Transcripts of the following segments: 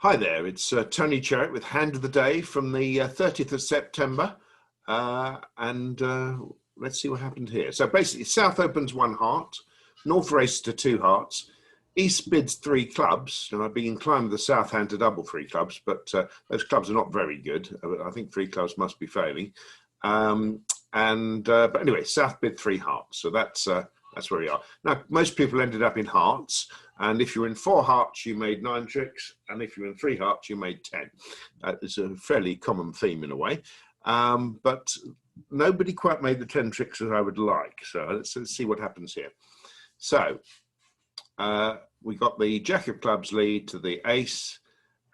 Hi there, it's Tony Cherritt with Hand of the Day from the 30th of September. Let's see what happened here. So basically, South opens 1 heart, North races to 2 hearts, East bids 3 clubs. Now, I'd be inclined with the South hand to double 3 clubs, but those clubs are not very good. I think 3 clubs must be failing. But anyway, South bid 3 hearts, so that's where we are. Now, most people ended up in hearts, and if you're in 4 hearts, you made 9 tricks, and if you're in 3 hearts, you made 10. It's a fairly common theme in a way, but nobody quite made the 10 tricks that I would like. So let's see what happens here. So we got the Jack of Clubs lead to the Ace,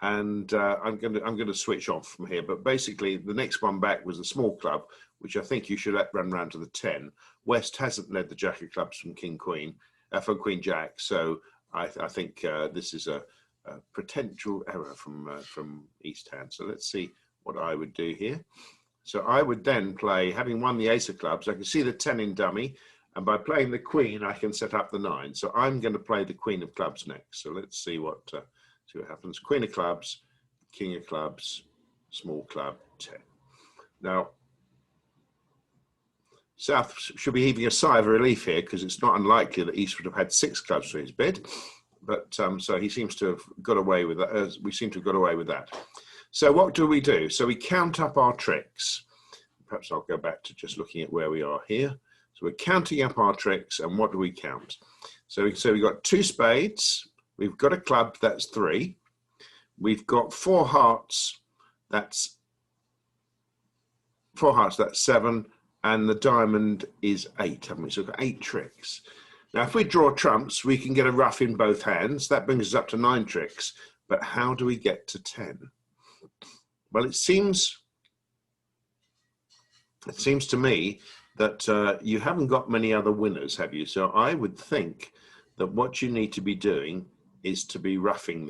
and I'm going to switch off from here. But basically, the next one back was a small club, which I think you should let run round to the 10. West hasn't led the Jack of Clubs from King Queen, from Queen Jack, so I think this is a potential error from East hand. So let's see what I would do here. So I would then play, having won the Ace of Clubs, I can see the 10 in dummy, and by playing the Queen, I can set up the 9. So I'm going to play the Queen of Clubs next. So let's see what happens. Queen of Clubs, King of Clubs, small club, 10. Now, South should be heaving a sigh of relief here, because it's not unlikely that East would have had 6 clubs for his bid. But so he seems to have got away with that. We seem to have got away with that. So what do we do? So we count up our tricks. Perhaps I'll go back to just looking at where we are here. So we're counting up our tricks, and what do we count? So we've got 2 spades. We've got a club, that's 3. We've got 4 hearts, that's 7. And the diamond is 8, haven't we? So we've got 8 tricks. Now, if we draw trumps, we can get a ruff in both hands. That brings us up to 9 tricks. But how do we get to 10? Well, it seems to me that you haven't got many other winners, have you? So I would think that what you need to be doing is to be roughing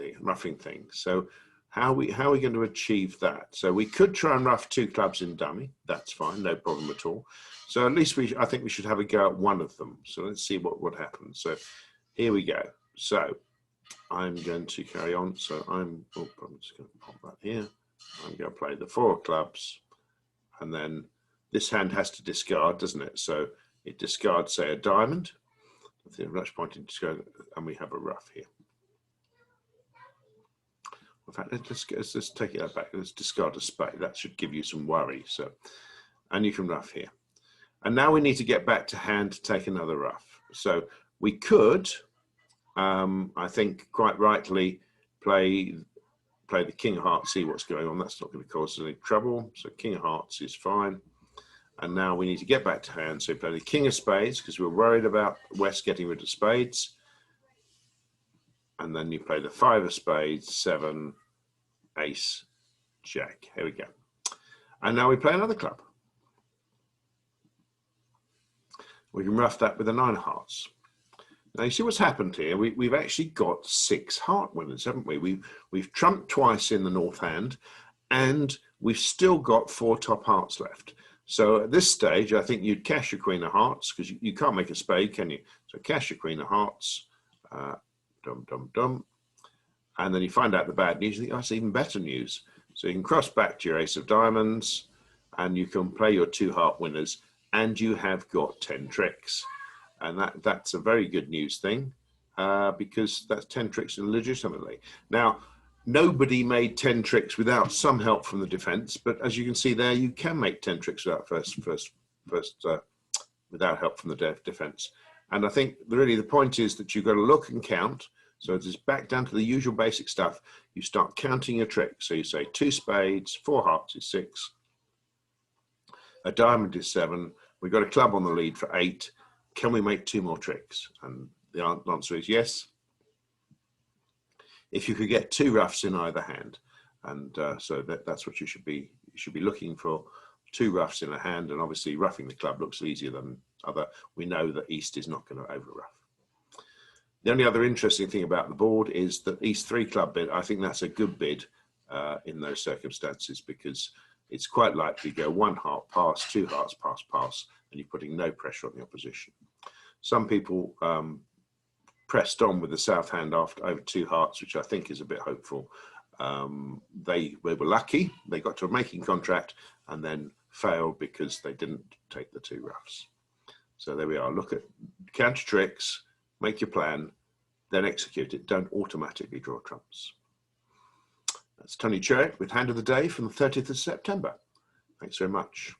things. So how are we going to achieve that? So we could try and ruff 2 clubs in dummy. That's fine, no problem at all. So at least I think we should have a go at one of them. So let's see what happens. So here we go. So I'm going to carry on. So I'm just going to pop that here. I'm going to play the 4 clubs, and then this hand has to discard, doesn't it? So it discards, say, a diamond. I think much point in discard, and we have a ruff here. In fact, let's just take it back. Let's discard a spade. That should give you some worry. So, and you can ruff here. And now we need to get back to hand to take another ruff. So we could, I think, quite rightly play the King of Hearts, see what's going on. That's not going to cause any trouble. So King of Hearts is fine. And now we need to get back to hand. So play the King of Spades, because we're worried about West getting rid of spades. And then you play the 5 of spades, 7, Ace, Jack. Here we go. And now we play another club. We can ruff that with the 9 of hearts. Now you see what's happened here. We've actually got 6 heart winners, haven't we? We've trumped twice in the north hand, and we've still got 4 top hearts left. So at this stage, I think you'd cash your Queen of Hearts, because you can't make a spade, can you? So cash your Queen of Hearts. And then you find out the bad news. You think, oh, that's even better news. So you can cross back to your Ace of Diamonds, and you can play your 2 heart winners, and you have got 10 tricks. And that's a very good news thing, because that's 10 tricks legitimately. Now, nobody made 10 tricks without some help from the defense, but as you can see there, you can make 10 tricks without help from the defense. And I think really the point is that you've got to look and count. So it's back down to the usual basic stuff. You start counting your tricks. So you say 2 spades, 4 hearts is 6, a diamond is 7. We've got a club on the lead for 8. Can we make 2 more tricks? And the answer is yes. If you could get 2 ruffs in either hand, and so that's what you should be looking for. 2 ruffs in a hand, and obviously ruffing the club looks easier than other. We know that East is not going to over ruff. The only other interesting thing about the board is that East 3 club bid, I think that's a good bid in those circumstances, because it's quite likely to go 1 heart pass, 2 hearts pass, and you're putting no pressure on the opposition. Some people pressed on with the South hand after over 2 hearts, which I think is a bit hopeful. They were lucky. They got to a making contract and then failed because they didn't take the 2 roughs. So there we are. Look at counter tricks, make your plan, then execute it. Don't automatically draw trumps. That's Tony Cherrick with Hand of the Day from the 30th of September. Thanks very much.